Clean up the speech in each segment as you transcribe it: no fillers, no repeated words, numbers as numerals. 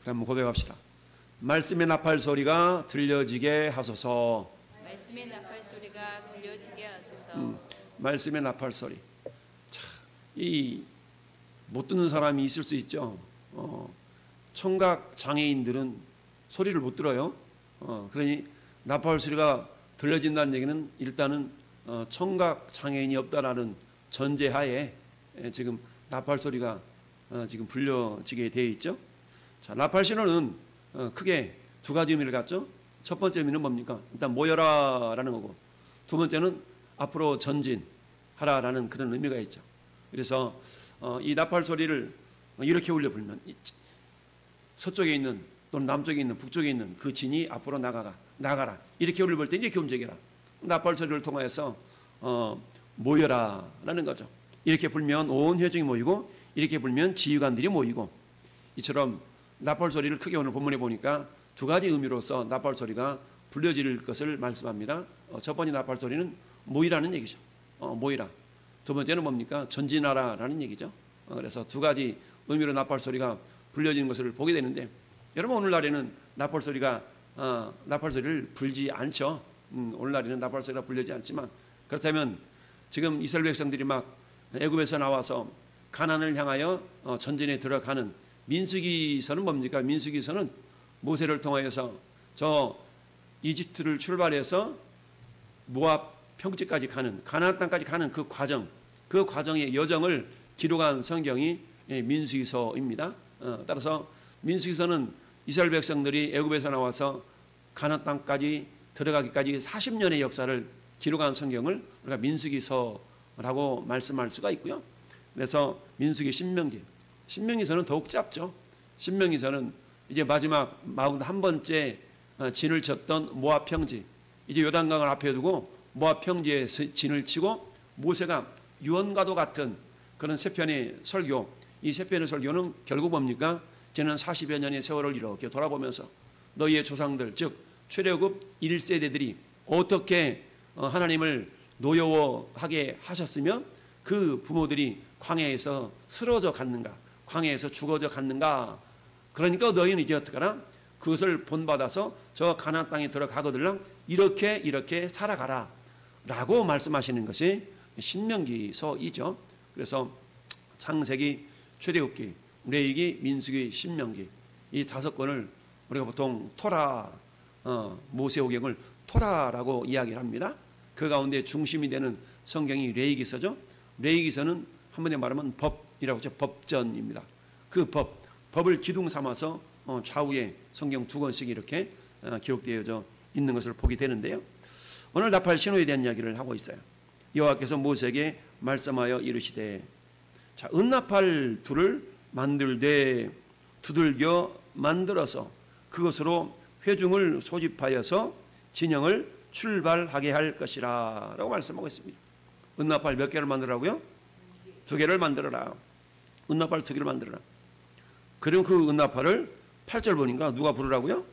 한번 고백합시다. 말씀의 나팔 소리가 들려지게 하소서. 말씀의 나팔 소리가 들려지게 하소서. 말씀의 나팔 소리. 참, 못 듣는 사람이 있을 수 있죠. 청각 장애인들은 소리를 못 들어요. 그러니 나팔 소리가 들려진다는 얘기는 일단은 청각 장애인이 없다라는 전제하에 지금 나팔 소리가 지금 불려지게 되어 있죠. 자, 나팔 신호는 크게 두 가지 의미를 갖죠. 첫 번째 의미는 뭡니까? 일단 모여라라는 거고, 두 번째는 앞으로 전진하라라는 그런 의미가 있죠. 그래서 이 나팔 소리를 이렇게 울려 불면 서쪽에 있는 또는 남쪽에 있는 북쪽에 있는 그 진이 앞으로 나가라 이렇게 울려 불 때 이렇게 움직여라. 나팔 소리를 통해서 모여라라는 거죠. 이렇게 불면 온 회중이 모이고 이렇게 불면 지휘관들이 모이고, 이처럼 나팔 소리를 크게 오늘 본문에 보니까 두 가지 의미로서 나팔 소리가 불려질 것을 말씀합니다. 첫 번째 나팔 소리는 모이라는 얘기죠. 모이라. 두 번째는 뭡니까? 전진하라라는 얘기죠. 그래서 두 가지 의미로 나팔 소리가 불려지는 것을 보게 되는데, 여러분 오늘날에는 나팔 소리를 불지 않죠. 오늘날에는 나팔 소리가 불려지지 않지만, 그렇다면 지금 이스라엘 백성들이 막 애굽에서 나와서 가나안을 향하여 전진에 들어가는 민수기서는 뭡니까? 민수기서는 모세를 통하여서 저 이집트를 출발해서 모압 평지까지 가는, 가나안 땅까지 가는 그 과정의 여정을 기록한 성경이 민수기서입니다. 따라서 민수기서는 이스라엘 백성들이 애굽에서 나와서 가나안 땅까지 들어가기까지 40년의 역사를 기록한 성경을 우리가 민수기서라고 말씀할 수가 있고요. 그래서 민수기, 신명기서는 더욱 짧죠. 신명기서는 이제 마지막 41번째 진을 쳤던 모압 평지, 이제 요단강을 앞에 두고 모압 평지에 진을 치고 모세가 유언과도 같은 그런 세 편의 설교, 이 세 편의 설교는 결국 뭡니까? 저는 40여 년의 세월을 이렇게 돌아보면서 너희의 조상들, 즉 출애굽 1세대들이 어떻게 하나님을 노여워하게 하셨으며 그 부모들이 광야에서 쓰러져 갔는가, 광야에서 죽어져 갔는가. 그러니까 너희는 이제 어떡하나? 그것을 본받아서 저 가나안 땅에 들어가거들랑 이렇게 살아가라 라고 말씀하시는 것이 신명기서이죠. 그래서 창세기, 출애굽기, 레위기, 민수기, 신명기, 이 5권을 우리가 보통 토라, 모세오경을 토라라고 이야기를 합니다. 그 가운데 중심이 되는 성경이 레위기서죠. 레위기서는 한번에 말하면 법이라고 하죠. 법전입니다. 그 법을 기둥 삼아서 좌우에 성경 2권씩 이렇게 기록되어져 있는 것을 보게 되는데요. 오늘 나팔 신호에 대한 이야기를 하고 있어요. 여호와께서 모세에게 말씀하여 이르시되, 자, 은나팔 둘을 만들되 두들겨 만들어서 그것으로 회중을 소집하여서 진영을 출발하게 할 것이라 라고 말씀하고 있습니다. 은나팔 몇 개를 만들라고요? 2개를 만들어라. 은나팔 2개를 만들어라. 그리고 그 은나팔을 8절 보니까 누가 부르라고요?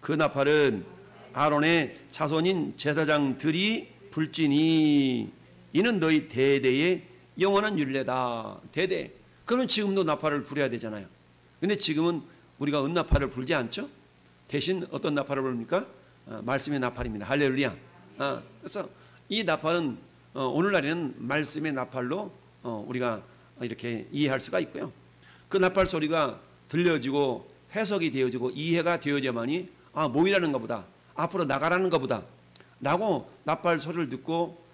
그 나팔은 아론의 자손인 제사장들이 불지니 이는 너희 대대의 영원한 율례다. 대대. 그러면 지금도 나팔을 불어야 되잖아요. 근데 지금은 우리가 은나팔을 불지 않죠? 대신 어떤 나팔을 부릅니까? 말씀의 나팔입니다. 할렐루야. 그래서 이 나팔은 오늘날에는 말씀의 나팔로 우리가 이렇게 이해할 수가 있고요. 그 나팔 소리가 들려지고 해석이 되어지고 이해가 되어져야만이 모이라는 것보다, 앞으로 나가라는 것보다 라고 나팔 소리를 듣고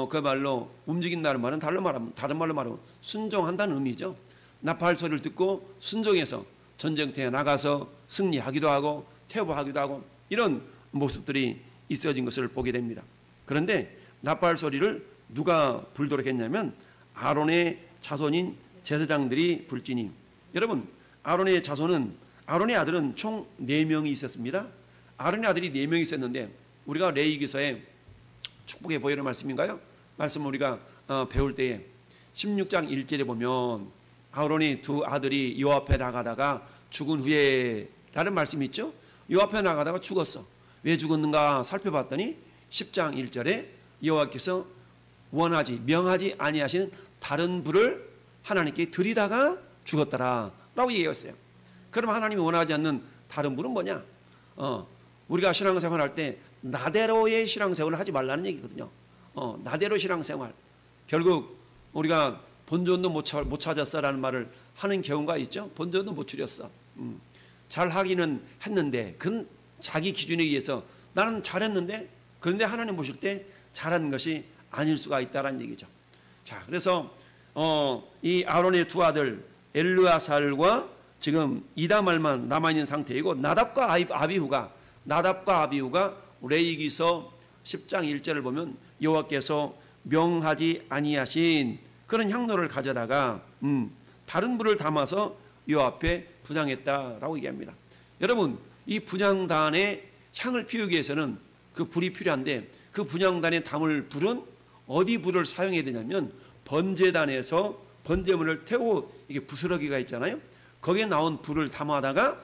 그 말로 움직인다는 말은 다른 말로 말하면 순종한다는 의미죠. 나팔 소리를 듣고 순종해서 전쟁터에 나가서 승리하기도 하고 퇴보하기도 하고 이런 모습들이 있어진 것을 보게 됩니다. 그런데 나팔 소리를 누가 불도록 했냐면 아론의 자손인 제사장들이 불지니, 여러분 아론의 아들은 총 4명이 있었습니다. 아론의 아들이 4명이 있었는데 우리가 레위기서에 축복의 보혈의 말씀인가요? 말씀을 우리가 배울 때에 16장 1절에 보면 아론의 2 아들이 요 앞에 나가다가 죽은 후에 라는 말씀이 있죠. 요 앞에 나가다가 죽었어. 왜 죽었는가 살펴봤더니 10장 1절에 여호와께서 명하지 아니하시는 다른 불을 하나님께 드리다가 죽었더라 라고 얘기했어요. 그럼 하나님이 원하지 않는 다른 불은 뭐냐? 우리가 신앙생활 할 때 나대로의 신앙생활을 하지 말라는 얘기거든요. 나대로 신앙생활. 결국 우리가 본전도 못 찾았어라는 말을 하는 경우가 있죠. 본전도 못 추렸어. 잘 하기는 했는데 그건 자기 기준에 의해서 나는 잘했는데, 그런데 하나님 보실 때 잘한 것이 아닐 수가 있다라는 얘기죠. 자, 그래서 이 아론의 두 아들 엘르아살과 지금 이다말만 남아있는 상태이고, 나답과 아비후가 레위기서 10장 1절을 보면 여호와께서 명하지 아니하신 그런 향로를 가져다가 다른 불을 담아서 여호와 앞에 분향했다라고 얘기합니다. 여러분, 이 분향단에 향을 피우기 위해서는 그 불이 필요한데, 그 분향단에 담을 불은 어디 불을 사용해야 되냐면 번제단에서 번제물을 태우고 이게 부스러기가 있잖아요. 거기에 나온 불을 담아다가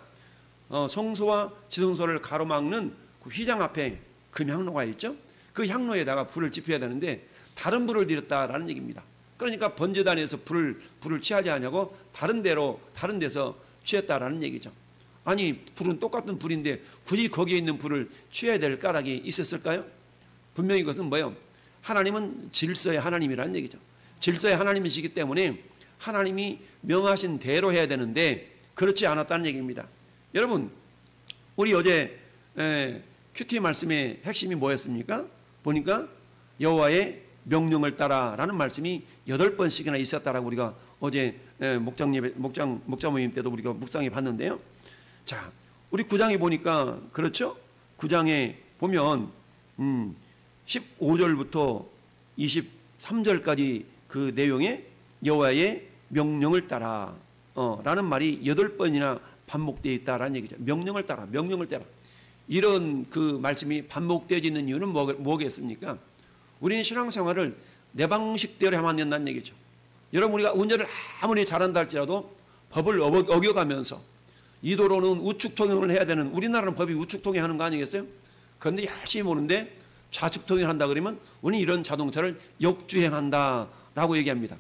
성소와 지성소를 가로막는 그 휘장 앞에 금향로가 있죠. 그 향로에다가 불을 지펴야 되는데 다른 불을 들였다라는 얘기입니다. 그러니까 번제단에서 불을 취하지 않냐고 다른 데서 취했다라는 얘기죠. 아니, 불은 똑같은 불인데 굳이 거기에 있는 불을 취해야 될 까닭이 있었을까요? 분명히 그것은 뭐예요? 하나님은 질서의 하나님이라는 얘기죠. 질서의 하나님이시기 때문에 하나님이 명하신 대로 해야 되는데 그렇지 않았다는 얘기입니다. 여러분, 우리 어제 큐티 말씀의 핵심이 뭐였습니까? 보니까 여호와의 명령을 따라라는 말씀이 8번씩이나 있었다라고 우리가 어제 목장 모임 때도 우리가 묵상해 봤는데요. 자, 우리 9장에 보니까 그렇죠? 9장에 보면 15절부터 23절까지 그 내용에 여호와의 명령을 따라 라는 말이 8번이나 반복되어 있다라는 얘기죠. 명령을 따라. 이런 그 말씀이 반복되어지는 이유는 뭐겠습니까? 우리는 신앙생활을 내 방식대로 하면 안 된다는 얘기죠. 여러분, 우리가 운전을 아무리 잘한다 할지라도 법을 어겨가면서 이 도로는 우측 통행을 해야 되는, 우리나라는 법이 우측 통행하는 거 아니겠어요? 그런데 열심히 보는데 좌측 통행을 한다 그러면 우리는 이런 자동차를 역주행한다라고 얘기합니다.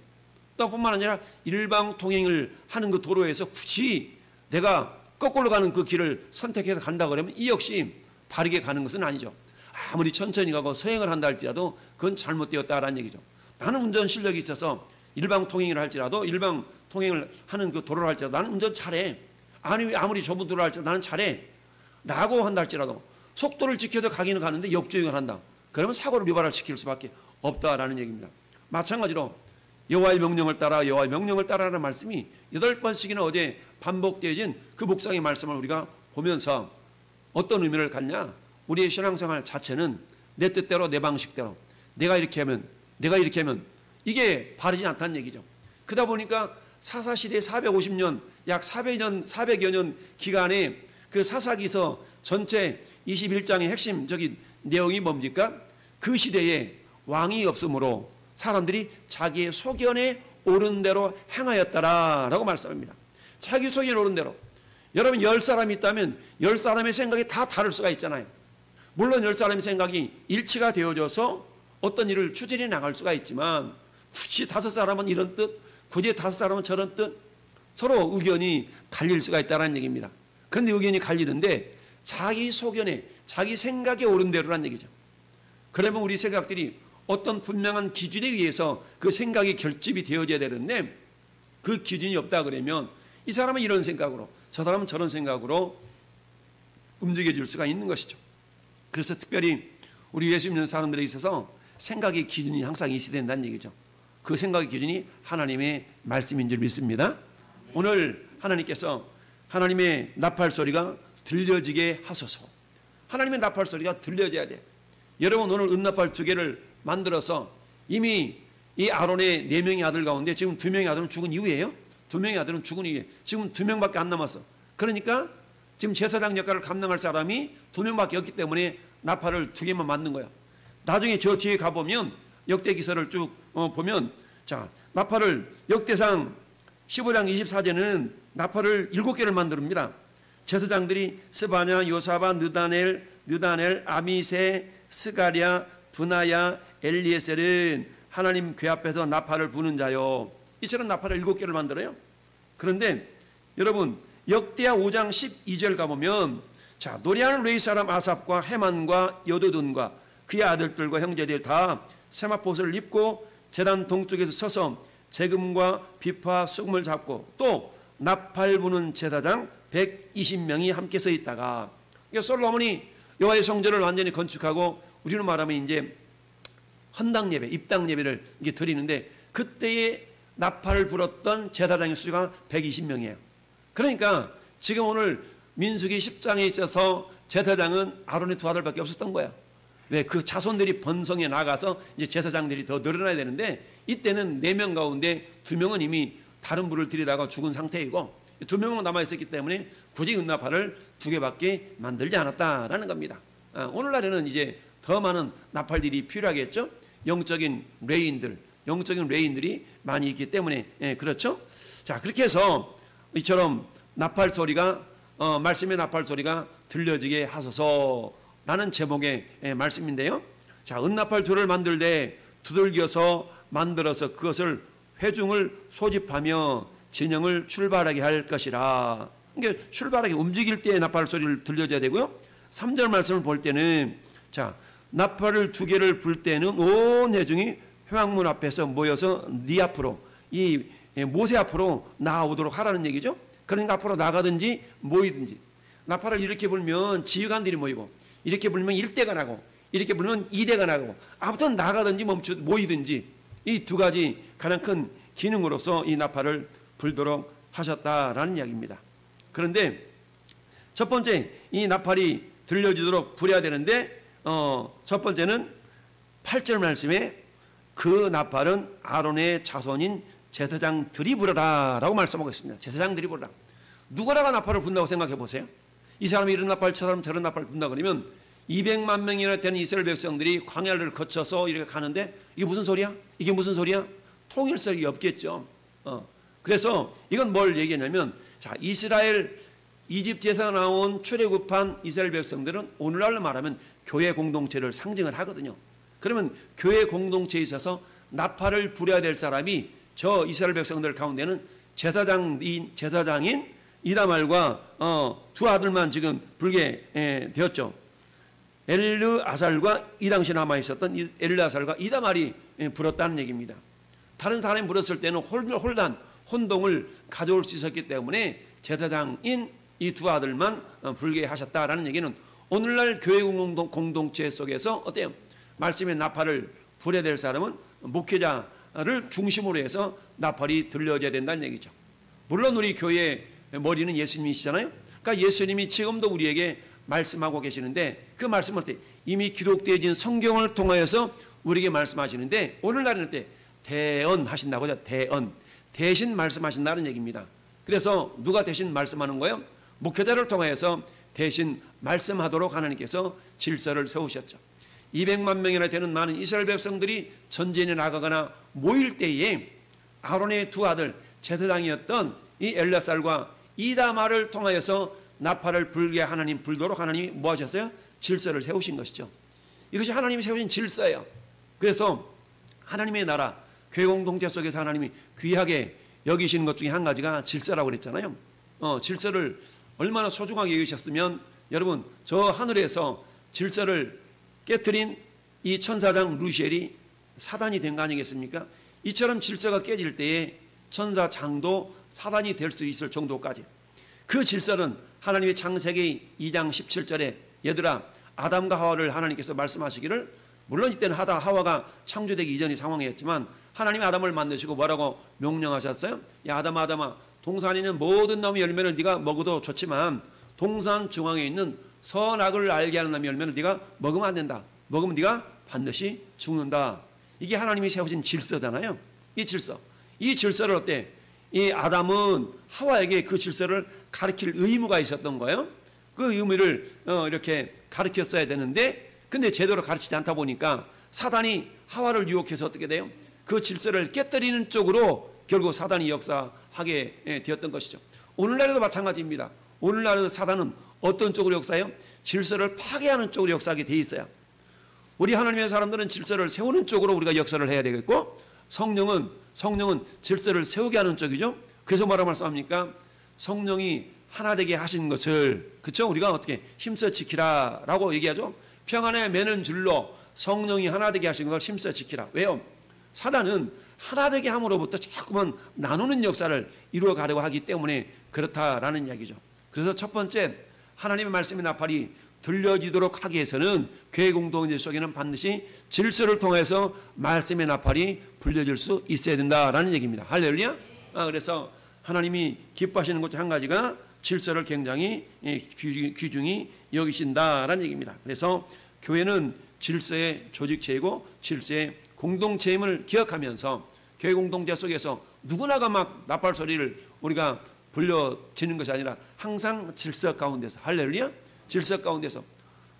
또 뿐만 아니라 일방 통행을 하는 그 도로에서 굳이 내가 거꾸로 가는 그 길을 선택해서 간다 그러면 이 역시 바르게 가는 것은 아니죠. 아무리 천천히 가고 서행을 한다 할지라도 그건 잘못되었다라는 얘기죠. 나는 운전 실력이 있어서 일방 통행을 할지라도, 일방 통행을 하는 그 도로를 할지라도 나는 운전 잘해. 아무리 좁은 도로를 할지라도 나는 잘해 라고 한다 할지라도 속도를 지켜서 가기는 가는데 역주행을 한다. 그러면 사고를 유발을 시킬 수밖에 없다라는 얘기입니다. 마찬가지로 여호와의 명령을 따라라는 말씀이 8번씩이나 어제 반복되어진 그 묵상의 말씀을 우리가 보면서 어떤 의미를 갖냐? 우리의 신앙생활 자체는 내 뜻대로, 내 방식대로, 내가 이렇게 하면 이게 바르지 않다는 얘기죠. 그러다 보니까 사사시대 450년, 약 400여 년 기간에 그 사사기서 전체 21장의 핵심적인 내용이 뭡니까? 그 시대에 왕이 없으므로 사람들이 자기의 소견에 옳은 대로 행하였다라고 말씀합니다. 자기 소견에 옳은 대로. 여러분, 10사람이 있다면 10사람의 생각이 다 다를 수가 있잖아요. 물론 10사람의 생각이 일치가 되어져서 어떤 일을 추진해 나갈 수가 있지만 굳이 5사람은 이런 뜻, 굳이 5사람은 저런 뜻, 서로 의견이 갈릴 수가 있다는 얘기입니다. 그런데 의견이 갈리는데 자기 소견에, 자기 생각에 옳은 대로란 얘기죠. 그러면 우리 생각들이 어떤 분명한 기준에 의해서 그 생각이 결집이 되어져야 되는데 그 기준이 없다 그러면 이 사람은 이런 생각으로, 저 사람은 저런 생각으로 움직여질 수가 있는 것이죠. 그래서 특별히 우리 예수 믿는 사람들에 있어서 생각의 기준이 항상 있어야 된다는 얘기죠. 그 생각의 기준이 하나님의 말씀인 줄 믿습니다. 오늘 하나님께서 하나님의 나팔 소리가 들려지게 하소서. 하나님의 나팔 소리가 들려져야 돼. 여러분, 오늘 은나팔 2개를 만들어서 이미 이 아론의 4명의 아들 가운데 지금 2명의 아들은 죽은 이후에요. 2명의 아들은 죽은 이후에 지금 2명밖에 안 남았어. 그러니까 지금 제사장 역할을 감당할 사람이 2명밖에 없기 때문에 나팔을 2개만 만든 거야. 나중에 저 뒤에 가보면 역대기서를 쭉 보면, 자, 나팔을 역대상 15장 24절에는 나팔을 7개를 만듭니다. 제사장들이 스바냐, 요사바, 느다넬, 아미세, 스가랴, 분하야, 엘리에셀은 하나님 궤 앞에서 나팔을 부는 자요. 이처럼 나팔을 7개를 만들어요. 그런데 여러분, 역대하 5장 12절 가보면 자, 노래하는 레위 사람 아삽과 헤만과 여두둔과 그의 아들들과 형제들 다 세마포옷을 입고 제단 동쪽에서 서서 재금과 비파 수금을 잡고 또 나팔 부는 제사장 120명이 함께 서 있다가 솔로몬이 여호와의 성전을 완전히 건축하고 우리는 말하면 이제 헌당 예배, 입당 예배를 이게 드리는데 그때에 나팔을 불었던 제사장의 수가 120명이에요. 그러니까 지금 오늘 민수기 10장에 있어서 제사장은 아론의 두 아들밖에 없었던 거야. 왜? 그 자손들이 번성에 나가서 이제 제사장들이 더 늘어나야 되는데 이때는 4명 가운데 2명은 이미 다른 불을 들이다가 죽은 상태이고 2명은 남아있었기 때문에 굳이 은나팔을 2개밖에 만들지 않았다라는 겁니다. 오늘날에는 이제 더 많은 나팔들이 필요하겠죠. 영적인 레인들이 많이 있기 때문에 그렇죠. 자, 그렇게 해서 이처럼 나팔 소리가 말씀의 나팔 소리가 들려지게 하소서라는 제목의 말씀인데요. 자, 은나팔 둘을 만들되 두들겨서 만들어서 그것을 회중을 소집하며 진영을 출발하게 할 것이라. 그러니까 출발하게 움직일 때 나팔 소리를 들려줘야 되고요. 3절 말씀을 볼 때는 자, 나팔을 2개를 불 때는 온 회중이 회막문 앞에서 모여서 네 앞으로 이 모세 앞으로 나아오도록 하라는 얘기죠. 그러니까 앞으로 나가든지 모이든지 나팔을 이렇게 불면 지휘관들이 모이고 이렇게 불면 1대가 나고 이렇게 불면 2대가 나고 아무튼 나가든지 모이든지 이 두 가지 가장 큰 기능으로서 이 나팔을 불도록 하셨다라는 이야기입니다. 그런데 첫 번째 이 나팔이 들려지도록 불어야 되는데 첫 번째는 8절 말씀에 그 나팔은 아론의 자손인 제사장들이 불어라 라고 말씀하고 있습니다. 제사장들이 불어라. 누구라가 나팔을 분다고 생각해 보세요. 이 사람이 이런 나팔 저 사람 저런 나팔을 분다 그러면 200만 명이나 되는 이스라엘 백성들이 광야를 거쳐서 이렇게 가는데 이게 무슨 소리야? 이게 무슨 소리야? 통일성이 없겠죠. 그래서 이건 뭘 얘기하냐면 자, 이집트에서 나온 출애굽한 이스라엘 백성들은 오늘날로 말하면 교회 공동체를 상징을 하거든요. 그러면 교회 공동체에 있어서 나팔을 불어야 될 사람이 저 이스라엘 백성들 가운데는 제사장인 이다말과 두 아들만 지금 불게 되었죠. 엘르아살과 이 당시 남아있었던 엘르아살과 이다말이 불었다는 얘기입니다. 다른 사람이 불었을 때는 혼동을 가져올 수 있었기 때문에 제사장인 이 두 아들만 불게 하셨다라는 얘기는 오늘날 교회 공동체 속에서 어때요? 말씀의 나팔을 불어야 될 사람은 목회자를 중심으로 해서 나팔이 들려져야 된다는 얘기죠. 물론 우리 교회의 머리는 예수님이시잖아요. 그러니까 예수님이 지금도 우리에게 말씀하고 계시는데 그 말씀은 어때? 이미 기록되어진 성경을 통하여서 우리에게 말씀하시는데 오늘날은 어때? 대언하신다고 하죠. 대신 말씀하신다는 얘기입니다. 그래서 누가 대신 말씀하는 거예요? 목회자를 통하여서 대신 말씀하도록 하나님께서 질서를 세우셨죠. 200만 명이나 되는 많은 이스라엘 백성들이 전쟁에 나가거나 모일 때에 아론의 두 아들 제사장이었던 이 엘르아살과 이다말을 통하여서 나팔을 불도록 하나님이 뭐 하셨어요? 질서를 세우신 것이죠. 이것이 하나님이 세우신 질서예요. 그래서 하나님의 나라 교회 공동체 속에서 하나님이 귀하게 여기시는 것 중에 한 가지가 질서라고 그랬잖아요. 질서를 얼마나 소중하게 여기셨으면 여러분 저 하늘에서 질서를 깨트린 이 천사장 루시엘이 사단이 된 거 아니겠습니까? 이처럼 질서가 깨질 때에 천사장도 사단이 될 수 있을 정도까지 그 질서는 하나님의 창세기 2장 17절에 얘들아 아담과 하와를 하나님께서 말씀하시기를 물론 이때는 하와가 창조되기 이전의 상황이었지만 하나님이 아담을 만드시고 뭐라고 명령하셨어요? 야 아담아 동산에 있는 모든 나무 열매를 네가 먹어도 좋지만 동산 중앙에 있는 선악을 알게 하는 나무 열매를 네가 먹으면 안 된다. 먹으면 네가 반드시 죽는다. 이게 하나님이 세우신 질서잖아요. 이 질서를 어때? 이 아담은 하와에게 그 질서를 가르칠 의무가 있었던 거예요. 그 의무를 이렇게 가르쳤어야 되는데 근데 제대로 가르치지 않다 보니까 사단이 하와를 유혹해서 어떻게 돼요? 그 질서를 깨뜨리는 쪽으로 결국 사단이 역사하게 되었던 것이죠. 오늘날에도 마찬가지입니다. 오늘날에도 사단은 어떤 쪽으로 역사해요? 질서를 파괴하는 쪽으로 역사하게 돼 있어요. 우리 하나님의 사람들은 질서를 세우는 쪽으로 우리가 역사를 해야 되겠고 성령은 질서를 세우게 하는 쪽이죠. 그래서 뭐라고 말씀합니까? 성령이 하나 되게 하신 것을, 그쵸? 우리가 어떻게 힘써 지키라라고 얘기하죠. 평안에 매는 줄로 성령이 하나 되게 하신 것을 힘써 지키라. 왜요? 사단은 하나 되게 함으로부터 자꾸만 나누는 역사를 이루어 가려고 하기 때문에 그렇다라는 이야기죠. 그래서 첫 번째, 하나님의 말씀의 나팔이 들려지도록 하기 위해서는 교회 공동체 속에는 반드시 질서를 통해서 말씀의 나팔이 불려질 수 있어야 된다라는 얘기입니다. 할렐루야. 그래서 하나님이 기뻐하시는 것 중 한 가지가 질서를 굉장히 귀중히 여기신다라는 얘기입니다. 그래서 교회는 질서의 조직체이고 질서의 공동체임을 기억하면서 교회 공동체 속에서 누구나가 막 나팔 소리를 우리가 불려지는 것이 아니라 항상 질서 가운데서, 할렐루야, 질서 가운데서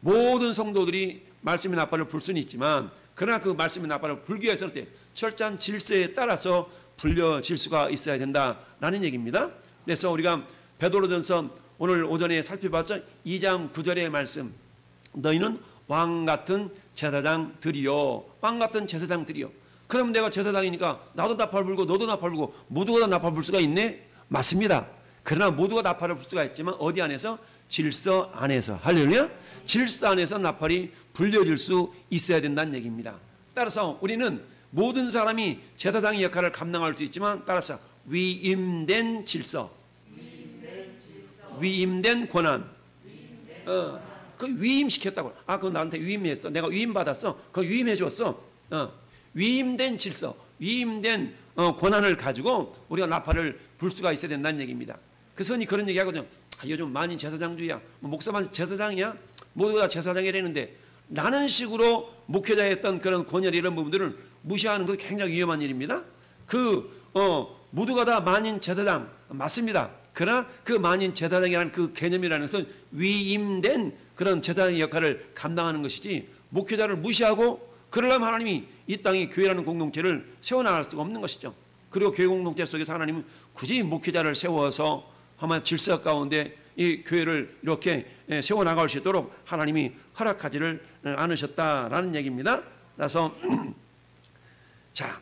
모든 성도들이 말씀의 나팔을 불 수는 있지만, 그러나 그 말씀의 나팔을 불기 위해서는 철저한 질서에 따라서 불려질 수가 있어야 된다라는 얘기입니다. 그래서 우리가 베드로전서 오늘 오전에 살펴봤죠. 2장 9절의 말씀, 너희는 왕같은 제사장들이요, 왕같은 제사장들이요. 그럼 내가 제사장이니까 나도 나팔 불고 너도 나팔 불고 모두가 다 나팔 불 수가 있네? 맞습니다. 그러나 모두가 나팔을 불 수가 있지만 어디 안에서? 질서 안에서. 할렐루야. 질서 안에서 나팔이 불려질 수 있어야 된다는 얘기입니다. 따라서 우리는 모든 사람이 제사장의 역할을 감당할 수 있지만, 따라서 위임된 질서, 위임된 권한, 그 위임시켰다고. 그거 나한테 위임했어, 내가 위임받았어, 그거 위임해줬어. 위임된 질서, 위임된 권한을 가지고 우리가 나팔을 불 수가 있어야 된다는 얘기입니다. 그래서 흔히 그런 얘기하거든요. 요즘 만인 제사장주의야, 목사만 제사장이야, 모두가 다 제사장이라는데, 라는 식으로 목회자의 어떤 그런 권열 이런 부분들을 무시하는 것은 굉장히 위험한 일입니다. 모두가 다 만인 제사장 맞습니다. 그러나 그 만인 제사장이라는 그 개념이라는 것은 위임된 그런 제사장의 역할을 감당하는 것이지, 목회자를 무시하고 그러려면 하나님이 이 땅에 교회라는 공동체를 세워나갈 수가 없는 것이죠. 그리고 교회 공동체 속에서 하나님은 굳이 목회자를 세워서 아마 질서 가운데 이 교회를 이렇게 세워나갈 수 있도록 하나님이 허락하지를 않으셨다라는 얘기입니다. 그래서 자,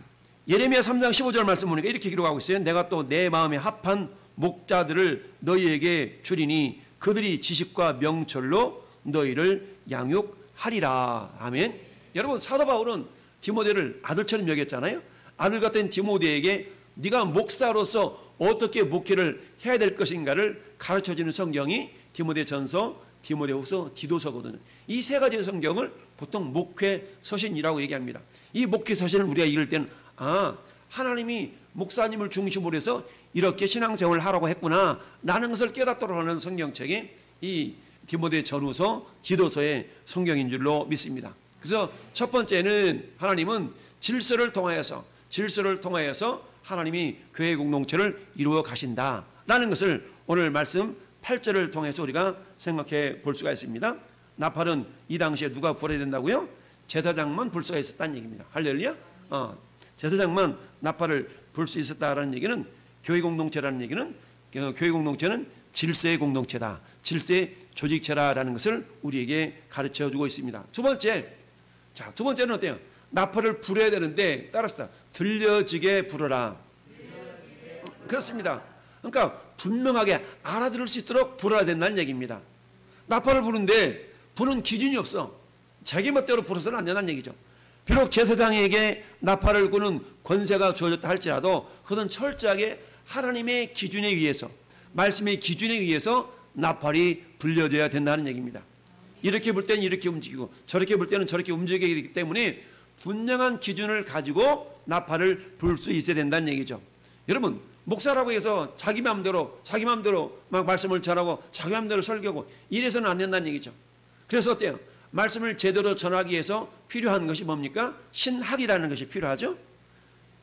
예레미야 3장 15절 말씀 보니까 이렇게 기록하고 있어요. 내가 또 내 마음에 합한 목자들을 너희에게 주리니 그들이 지식과 명철로 너희를 양육하리라. 아멘. 여러분, 사도 바울은 디모데를 아들처럼 여겼잖아요. 아들 같은 디모데에게 네가 목사로서 어떻게 목회를 해야 될 것인가를 가르쳐주는 성경이 디모데전서, 디모데후서, 디도서거든요. 이 세 가지 성경을 보통 목회 서신이라고 얘기합니다. 이 목회 서신을 우리가 읽을 때는 하나님이 목사님을 중심으로 해서 이렇게 신앙생활을 하라고 했구나 라는 것을 깨닫도록 하는 성경책이 이 디모데전후서, 디도서의 성경인 줄로 믿습니다. 그래서 첫 번째는 하나님은 질서를 통하여서 하나님이 교회 공동체를 이루어 가신다라는 것을 오늘 말씀 8절을 통해서 우리가 생각해 볼 수가 있습니다. 나팔은 이 당시에 누가 불어야 된다고요? 제사장만 불 수가 있었다는 얘기입니다. 할렐루야. 제사장만 나팔을 불 수 있었다라는 얘기는, 교회 공동체라는 얘기는, 교회 공동체는 질서의 공동체다, 질서의 조직체라는 것을 우리에게 가르쳐 주고 있습니다. 두 번째는 어때요? 나팔을 불어야 되는데, 따라합시다. 들려지게 불어라. 그렇습니다. 그러니까 분명하게 알아들을 수 있도록 불어야 된다는 얘기입니다. 나팔을 부는데 부는 기준이 없어. 자기 멋대로 불어서는 안 된다는 얘기죠. 비록 제사장에게 나팔을 부는 권세가 주어졌다 할지라도 그것은 철저하게 하나님의 기준에 의해서, 말씀의 기준에 의해서 나팔이 불려져야 된다는 얘기입니다. 이렇게 불 때는 이렇게 움직이고 저렇게 불 때는 저렇게 움직이기 되기 때문에 분명한 기준을 가지고 나팔을 불 수 있어야 된다는 얘기죠. 여러분, 목사라고 해서 자기 마음대로 막 말씀을 전하고 자기 마음대로 설교하고 이래서는 안 된다는 얘기죠. 그래서 어때요? 말씀을 제대로 전하기 위해서 필요한 것이 뭡니까? 신학이라는 것이 필요하죠.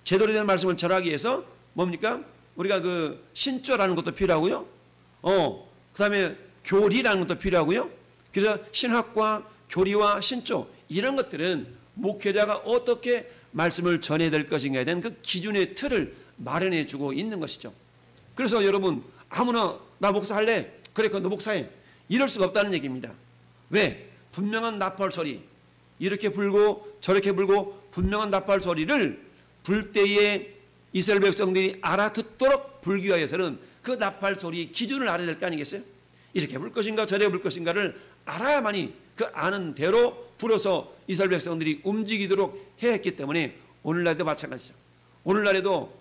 제대로 된 말씀을 전하기 위해서 뭡니까? 우리가 그 신조라는 것도 필요하고요. 그 다음에 교리라는 것도 필요하고요. 그래서 신학과 교리와 신조, 이런 것들은 목회자가 어떻게 말씀을 전해야 될 것인가에 대한 그 기준의 틀을 마련해 주고 있는 것이죠. 그래서 여러분, 아무나 나 목사할래? 그래, 너 목사해. 이럴 수가 없다는 얘기입니다. 왜? 분명한 나팔 소리, 이렇게 불고 저렇게 불고 분명한 나팔 소리를 불 때에 이스라엘 백성들이 알아듣도록 불기 위해서는 그 그 나팔 소리 기준을 알아야 될 거 아니겠어요? 이렇게 불 것인가 저렇게 불 것인가를 알아야만이 그 아는 대로 불어서 이스라엘 백성들이 움직이도록 했기 때문에 오늘날도 마찬가지죠. 오늘날에도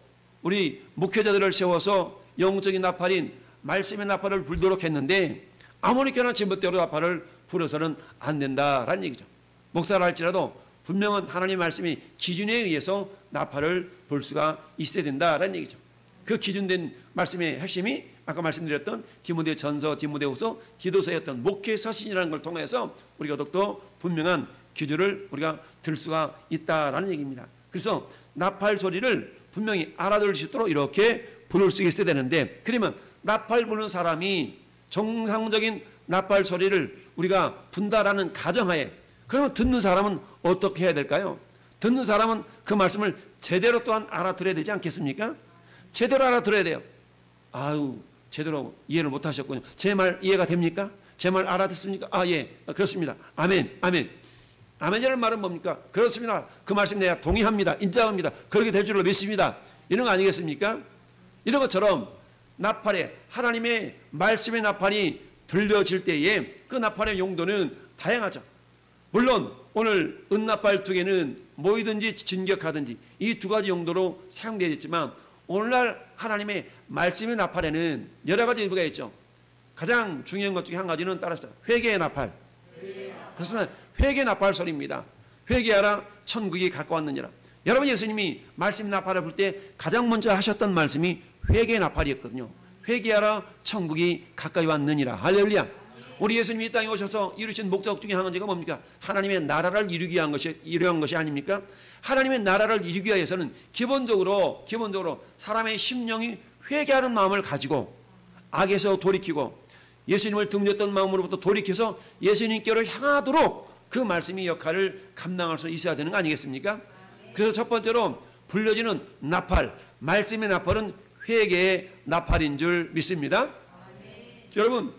우리 목회자들을 세워서 영적인 나팔인 말씀의 나팔을 불도록 했는데 아무렇게나 제멋대로 나팔을 불어서는 안 된다라는 얘기죠. 목사를 할지라도 분명한 하나님의 말씀이 기준에 의해서 나팔을 불 수가 있어야 된다라는 얘기죠. 그 기준된 말씀의 핵심이 아까 말씀드렸던 디모데전서, 디모데후서, 디도서였던 목회 서신이라는 걸 통해서 우리가 더욱더 분명한 기준을 우리가 들 수가 있다라는 얘기입니다. 그래서 나팔 소리를 분명히 알아들을 수 있도록 이렇게 부를 수 있어야 되는데, 그러면 나팔 부는 사람이 정상적인 나팔 소리를 우리가 분다라는 가정하에, 그러면 듣는 사람은 어떻게 해야 될까요? 듣는 사람은 그 말씀을 제대로 또한 알아들어야 되지 않겠습니까? 제대로 알아들어야 돼요. 아유, 제대로 이해를 못 하셨군요. 제 말 이해가 됩니까? 제 말 알아듣습니까? 아, 예, 그렇습니다. 아멘, 아멘. 아멘이라는 말은 뭡니까? 그렇습니다. 그 말씀 내가 동의합니다. 인정합니다. 그렇게 될 줄로 믿습니다. 이런 거 아니겠습니까? 이런 것처럼 나팔에, 하나님의 말씀의 나팔이 들려질 때에 그 나팔의 용도는 다양하죠. 물론 오늘 은나팔 두 개는 모이든지 진격하든지 이 두 가지 용도로 사용되었지만, 오늘날 하나님의 말씀의 나팔에는 여러 가지 의미가 있죠. 가장 중요한 것 중에 한 가지는 따라서 회개의 나팔. 그렇습니다. 회개 나팔 소리입니다. 회개하라, 천국이 가까웠느니라. 여러분, 예수님이 말씀 나팔을 불 때 가장 먼저 하셨던 말씀이 회개 나팔이었거든요. 회개하라, 천국이 가까이 왔느니라. 할렐루야. 우리 예수님이 이 땅에 오셔서 이루신 목적 중에 한 가지가 뭡니까? 하나님의 나라를 이루기 위한 것이 아닙니까? 하나님의 나라를 이루기 위해서는 기본적으로 사람의 심령이 회개하는 마음을 가지고 악에서 돌이키고 예수님을 등졌던 마음으로부터 돌이켜서 예수님께로 향하도록 그 말씀이 역할을 감당할 수 있어야 되는 거 아니겠습니까? 그래서 첫 번째로 불려지는 나팔, 말씀의 나팔은 회개의 나팔인 줄 믿습니다. 여러분,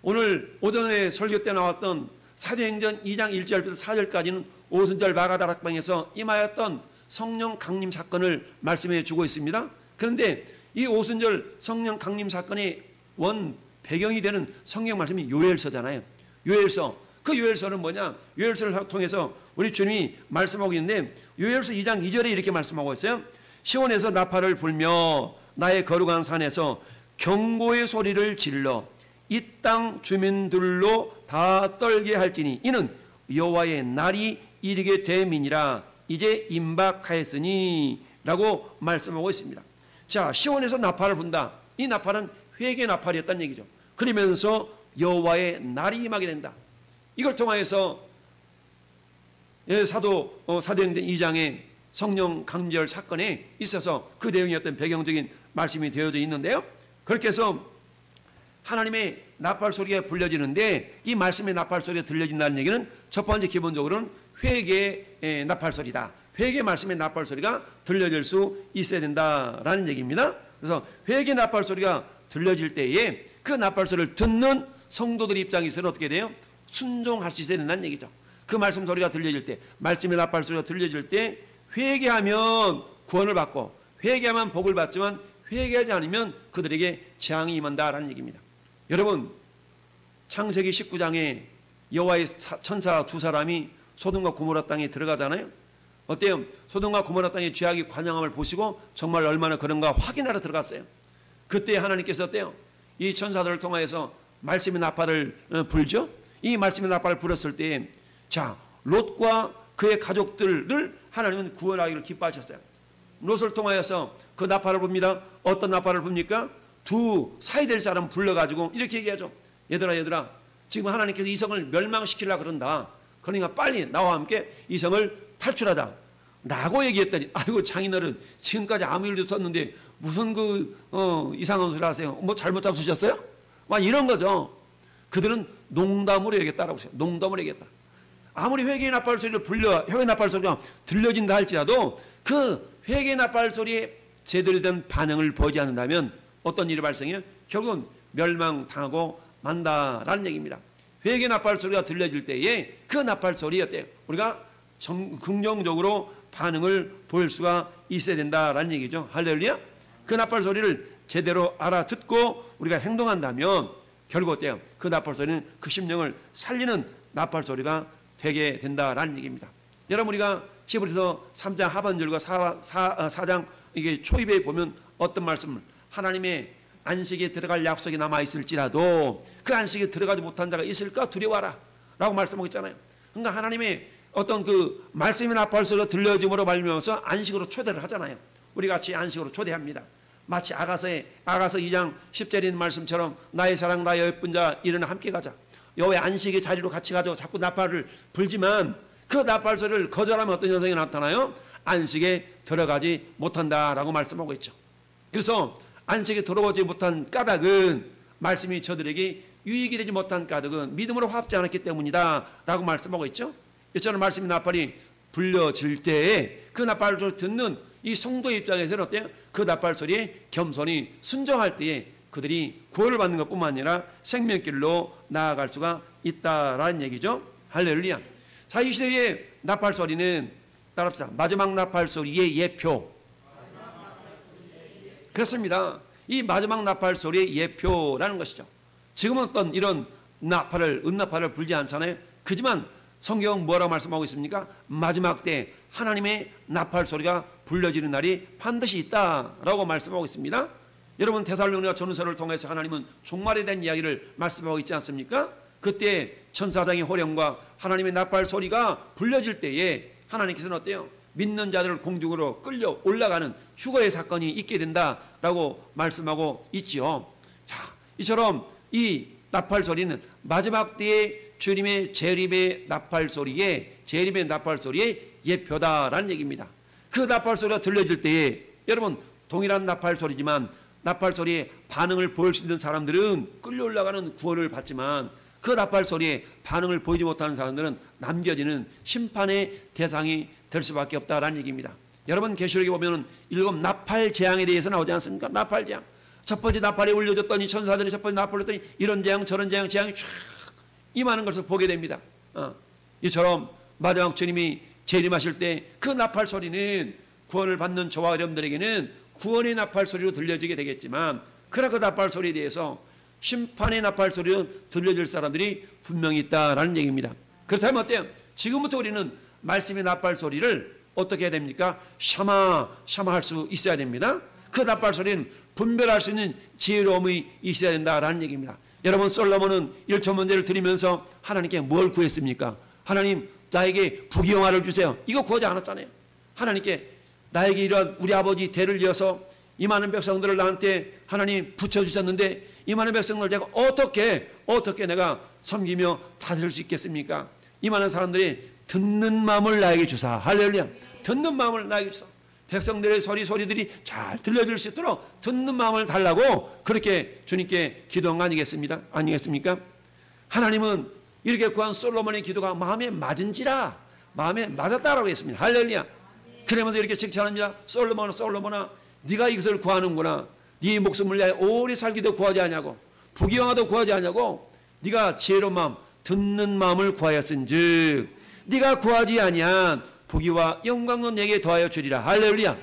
오늘 오전에 설교 때 나왔던 사도행전 2장 1절부터 4절까지는 오순절 마가다락방에서 임하였던 성령 강림 사건을 말씀해 주고 있습니다. 그런데 이 오순절 성령 강림 사건의 원 배경이 되는 성경 말씀이 요엘서잖아요. 요엘서. 그 요엘서는 뭐냐? 요엘서를 통해서 우리 주님이 말씀하고 있는데, 요엘서 2장 2절에 이렇게 말씀하고 있어요. 시온에서 나팔을 불며 나의 거룩한 산에서 경고의 소리를 질러 이 땅 주민들로 다 떨게 할지니 이는 여호와의 날이 이르게 됨이니라. 이제 임박하였으니 라고 말씀하고 있습니다. 자, 시온에서 나팔을 분다. 이 나팔은 회개 나팔이었다는 얘기죠. 그러면서 여호와의 날이 임하게 된다. 이걸 통하여서 사도행전 2장의 성령 강절 사건에 있어서 그 내용이 어떤 배경적인 말씀이 되어져 있는데요. 그렇게 해서 하나님의 나팔 소리가 불려지는데, 이 말씀의 나팔 소리가 들려진다는 얘기는 첫 번째 기본적으로는 회개의 나팔 소리다. 회개 말씀의 나팔 소리가 들려질 수 있어야 된다라는 얘기입니다. 그래서 회개 나팔 소리가 들려질 때에 그 나팔 소리를 듣는 성도들 입장에서는 어떻게 돼요? 순종할 수 있어야 된다는 얘기죠. 그 말씀 소리가 들려질 때, 말씀의 나팔 소리가 들려질 때 회개하면 구원을 받고 회개하면 복을 받지만 회개하지 않으면 그들에게 재앙이 임한다라는 얘기입니다. 여러분, 창세기 19장에 여호와의 천사 두 사람이 소돔과 고모라 땅에 들어가잖아요. 어때요? 소돔과 고모라 땅의 죄악이 관영함을 보시고 정말 얼마나 그런가 확인하러 들어갔어요. 그때 하나님께서 어때요? 이 천사들을 통하여서 말씀의 나팔을 불죠. 이 말씀의 나팔을 불었을 때, 자, 롯과 그의 가족들을 하나님은 구원하기를 기뻐하셨어요. 롯을 통하여서 그 나팔을 붑니다. 어떤 나팔을 붑니까? 두 사이될 사람 불러가지고 이렇게 얘기하죠. 얘들아, 지금 하나님께서 이성을 멸망시키려고 그런다. 그러니까 빨리 나와 함께 이성을 탈출하자 라고 얘기했더니, 아이고 장인어른, 지금까지 아무 일도 없었는데 무슨 이상한 소리 하세요? 뭐 잘못 잡수셨어요? 막 이런 거죠. 그들은 농담으로 얘기했다라고 했어요. 농담으로 얘기했다. 아무리 회개의 나팔 소리를 회개의 나팔 소리가 들려진다 할지라도 그 회개의 나팔 소리에 제대로 된 반응을 보이지 않는다면 어떤 일이 발생해요? 결국은 멸망당하고 만다라는 얘기입니다. 회개의 나팔 소리가 들려질 때에 그 나팔 소리 어때요? 우리가 긍정적으로 반응을 보일 수가 있어야 된다라는 얘기죠. 할렐루야. 그 나팔 소리를 제대로 알아듣고 우리가 행동한다면 결국 어때요? 그 나팔소리는 그 심령을 살리는 나팔소리가 되게 된다라는 얘기입니다. 여러분 우리가 히브리서 3장 하반절과 4장 이게 초입에 보면 어떤 말씀을 하나님의 안식에 들어갈 약속이 남아있을지라도 그 안식에 들어가지 못한 자가 있을까 두려워하라 라고 말씀하고 있잖아요. 그러니까 하나님의 어떤 그 말씀의 나팔소리가 들려짐으로 말미암아서 안식으로 초대를 하잖아요. 우리 같이 안식으로 초대합니다. 마치 아가서 2장 10절에 있는 말씀처럼 나의 사랑 나의 예쁜 자 일어나 함께 가자. 여호와의 안식의 자리로 같이 가죠. 자꾸 나팔을 불지만 그 나팔 소리를 거절하면 어떤 현상이 나타나요? 안식에 들어가지 못한다라고 말씀하고 있죠. 그래서 안식에 들어오지 못한 까닭은 말씀이 저들에게 유익이 되지 못한 까닭은 믿음으로 화합지 않았기 때문이다 라고 말씀하고 있죠. 이처럼 말씀의 나팔이 불려질 때에 그 나팔 소리를 듣는 이 성도의 입장에서는 어때요? 그 나팔 소리에 겸손히 순종할 때에 그들이 구원을 받는 것뿐만 아니라 생명길로 나아갈 수가 있다라는 얘기죠. 할렐루야. 자, 이 시대의 나팔 소리는 따라합시다. 마지막 나팔 소리의 예표. 그렇습니다. 이 마지막 나팔 소리의 예표라는 것이죠. 지금은 어떤 이런 은나팔을 불지 않잖아요. 그지만 성경은 뭐라고 말씀하고 있습니까? 마지막 때 하나님의 나팔 소리가 불려지는 날이 반드시 있다라고 말씀하고 있습니다. 여러분 데살로니가 전서를 통해서 하나님은 종말에 대한 이야기를 말씀하고 있지 않습니까? 그때 천사장의 호령과 하나님의 나팔 소리가 불려질 때에 하나님께서는 어때요? 믿는 자들을 공중으로 끌려 올라가는 휴거의 사건이 있게 된다라고 말씀하고 있지요. 자, 이처럼 이 나팔 소리는 마지막 때의 주님의 재림의 나팔 소리의 예표다라는 얘기입니다. 그 나팔 소리가 들려질 때에 여러분 동일한 나팔 소리지만 나팔 소리에 반응을 보일 수 있는 사람들은 끌려 올라가는 구원을 받지만 그 나팔 소리에 반응을 보이지 못하는 사람들은 남겨지는 심판의 대상이 될 수밖에 없다라는 얘기입니다. 여러분 계시록에 보면은 7 나팔 재앙에 대해서 나오지 않습니까? 나팔 재앙. 첫 번째 나팔이 울려졌더니 천사들이 첫 번째 나팔을 했더니 이런 재앙 저런 재앙이 쫙 임하는 것을 보게 됩니다. 이처럼 마지막 주님이 재림하실 때 그 나팔 소리는 구원을 받는 저와 여러분들에게는 구원의 나팔 소리로 들려지게 되겠지만 그러나 그 나팔 소리에 대해서 심판의 나팔 소리로 들려질 사람들이 분명히 있다라는 얘기입니다. 그렇다면 어때요? 지금부터 우리는 말씀의 나팔 소리를 어떻게 해야 됩니까? 샤마할 수 있어야 됩니다. 그 나팔 소리는 분별할 수 있는 지혜로움이 있어야 된다라는 얘기입니다. 여러분 솔로몬은 1천 문제를 드리면서 하나님께 뭘 구했습니까? 하나님 나에게 부귀영화를 주세요. 이거 구하지 않았잖아요. 하나님께 나에게 이런 우리 아버지 대를 이어서 이 많은 백성들을 나한테 하나님 붙여주셨는데 이 많은 백성들을 제가 어떻게 내가 섬기며 다스릴 수 있겠습니까? 이 많은 사람들이 듣는 마음을 나에게 주사. 할렐루야. 듣는 마음을 나에게 주사. 백성들의 소리들이 잘 들려질 수 있도록 듣는 마음을 달라고 그렇게 주님께 기도한 거 아니겠습니까? 하나님은 이렇게 구한 솔로몬의 기도가 마음에 맞은지라 마음에 맞았다라고 했습니다. 할렐루야. 그러면서 이렇게 칭찬합니다. 솔로몬아 네가 이것을 구하는구나. 네 목숨을 위하여 오래 살기도 구하지 않냐고 부귀영화도 구하지 않냐고 네가 지혜로운 마음 듣는 마음을 구하였은즉 네가 구하지 아니한 부귀와 영광은 내게 더하여 주리라. 할렐루야.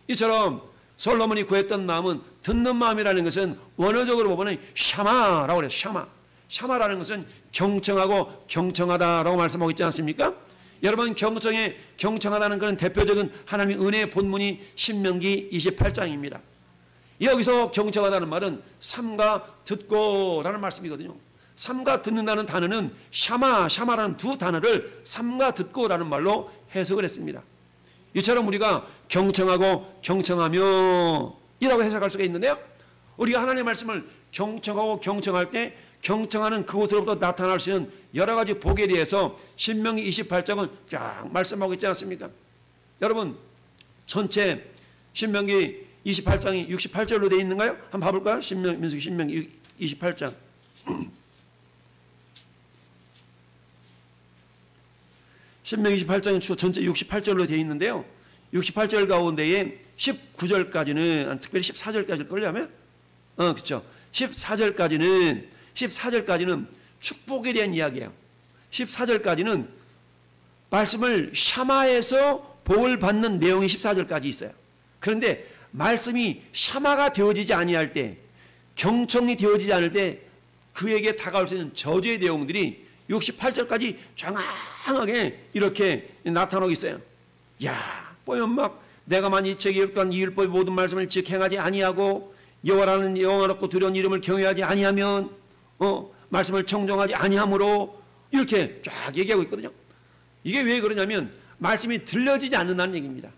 이처럼 솔로몬이 구했던 마음은 듣는 마음이라는 것은 원어적으로 보면 샤마라고 그래요. 샤마라는 것은 경청하고 경청하다라고 말씀하고 있지 않습니까? 여러분 경청하다는 그런 대표적인 하나님의 은혜의 본문이 신명기 28장입니다. 여기서 경청하다는 말은 삼가 듣고라는 말씀이거든요. 삼가 듣는다는 단어는 샤마라는 두 단어를 삼가 듣고라는 말로 해석을 했습니다. 이처럼 우리가 경청하고 경청하며 이라고 해석할 수가 있는데요. 우리가 하나님의 말씀을 경청하고 경청할 때 경청하는 그곳으로부터 나타날 수 있는 여러 가지 복에 대해서 신명기 28장은 쫙 말씀하고 있지 않습니까? 여러분 전체 신명기 28장이 68절로 되어 있는가요? 한번 봐볼까요? 신명기 28장 신명기 28장이 전체 68절로 되어 있는데요. 68절 가운데에 19절까지는 특별히 14절까지를 끌려면 그렇죠. 14절까지는 축복에 대한 이야기예요. 14절까지는 말씀을 샤마에서 복을 받는 내용이 14절까지 있어요. 그런데 말씀이 샤마가 되어지지 아니할 때, 경청이 되어지지 않을 때 그에게 다가올 수 있는 저주의 내용들이 68절까지 장황하게 이렇게 나타나고 있어요. 야, 보면 막 내가 만일 이 책에 기록한 이 율법의 모든 말씀을 즉 행하지 아니하고 여호와라는 영원하고 두려운 이름을 경외하지 아니하면 말씀을 청종하지 아니하므로 이렇게 쫙 얘기하고 있거든요. 이게 왜 그러냐면 말씀이 들려지지 않는다는 얘기입니다.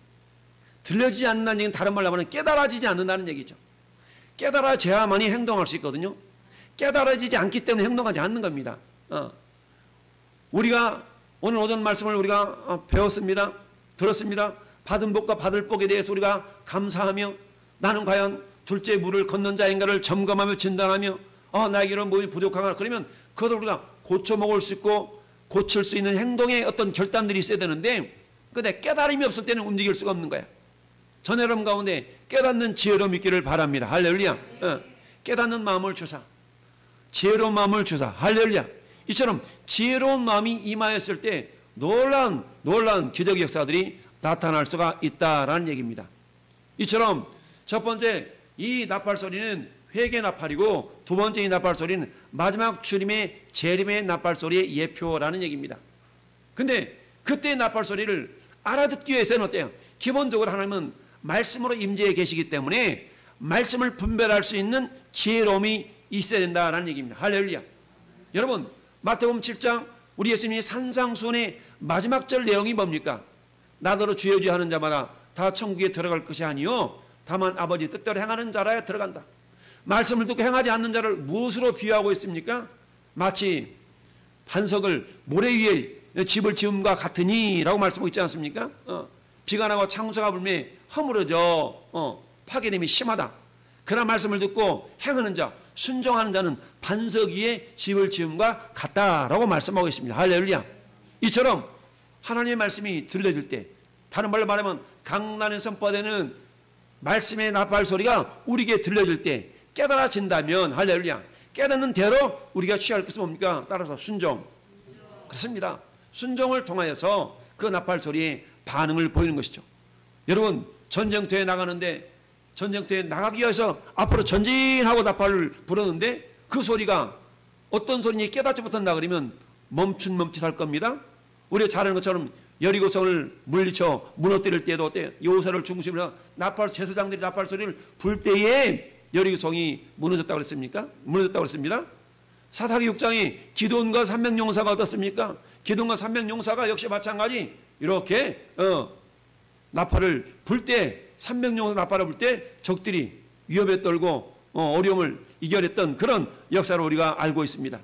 들려지지 않는다는 얘기는 다른 말로 하면 깨달아지지 않는다는 얘기죠. 깨달아져야만이 행동할 수 있거든요. 깨달아지지 않기 때문에 행동하지 않는 겁니다. 우리가 오늘 오전 말씀을 우리가 배웠습니다. 들었습니다. 받은 복과 받을 복에 대해서 우리가 감사하며 나는 과연 둘째 물을 건넌 자인가를 점검하며 진단하며 나에게는 몸이 부족한가 그러면 그것을 우리가 고쳐먹을 수 있고 고칠 수 있는 행동의 어떤 결단들이 있어야 되는데 근데 깨달음이 없을 때는 움직일 수가 없는 거야. 전 여러분 가운데 깨닫는 지혜로움 있기를 바랍니다. 할렐루야. 깨닫는 마음을 주사. 지혜로운 마음을 주사. 할렐루야. 이처럼 지혜로운 마음이 임하였을 때 놀라운 기적의 역사들이 나타날 수가 있다라는 얘기입니다. 이처럼 첫 번째 이 나팔 소리는 회개 나팔이고 두 번째 이 나팔 소리는 마지막 주님의 재림의 나팔 소리의 예표라는 얘기입니다. 근데 그때의 나팔 소리를 알아듣기 위해서는 어때요? 기본적으로 하나님은 말씀으로 임재해 계시기 때문에 말씀을 분별할 수 있는 지혜로움이 있어야 된다라는 얘기입니다. 할렐루야. 여러분 마태복음 7장 우리 예수님이 산상수훈의 마지막 절 내용이 뭡니까? 나더러 주여 주여 하는 자마다 다 천국에 들어갈 것이 아니요 다만 아버지 뜻대로 행하는 자라야 들어간다. 말씀을 듣고 행하지 않는 자를 무엇으로 비유하고 있습니까? 마치 반석을 모래 위에 집을 지음과 같으니 라고 말씀하고 있지 않습니까? 비가 나고 창수가 불매 허물어져 파괴됨이 심하다. 그러나 말씀을 듣고 행하는 자 순종하는 자는 반석 위에 집을 지음과 같다라고 말씀하고 있습니다. 할렐루야. 이처럼 하나님의 말씀이 들려질 때 다른 말로 말하면 강단에 선포되는 말씀의 나팔 소리가 우리에게 들려질 때 깨달아진다면 할렐루야 깨닫는 대로 우리가 취할 것은 뭡니까? 따라서 순종. 그렇습니다. 순종을 통하여서 그 나팔 소리에 반응을 보이는 것이죠. 여러분 전쟁터에 나가는데 전쟁터에 나가기 위해서 앞으로 전진하고 나팔을 불었는데 그 소리가 어떤 소리인지 깨닫지 못한다 그러면 멈칫할 겁니다. 우리가 잘 아는 것처럼 여리고성을 물리쳐 무너뜨릴 때도 어때요? 여호사를 중심으로 나팔 제사장들이 나팔 소리를 불 때에 여리고성이 무너졌다고 그랬습니까? 무너졌다고 그랬습니다. 사사기 6장에 기드온과 300용사가 어떻습니까? 기드온과 300용사가 역시 마찬가지 이렇게 나팔을 불 때 300용사 나팔을 불 때 적들이 위협에 떨고 어려움을 이겨냈던 그런 역사를 우리가 알고 있습니다.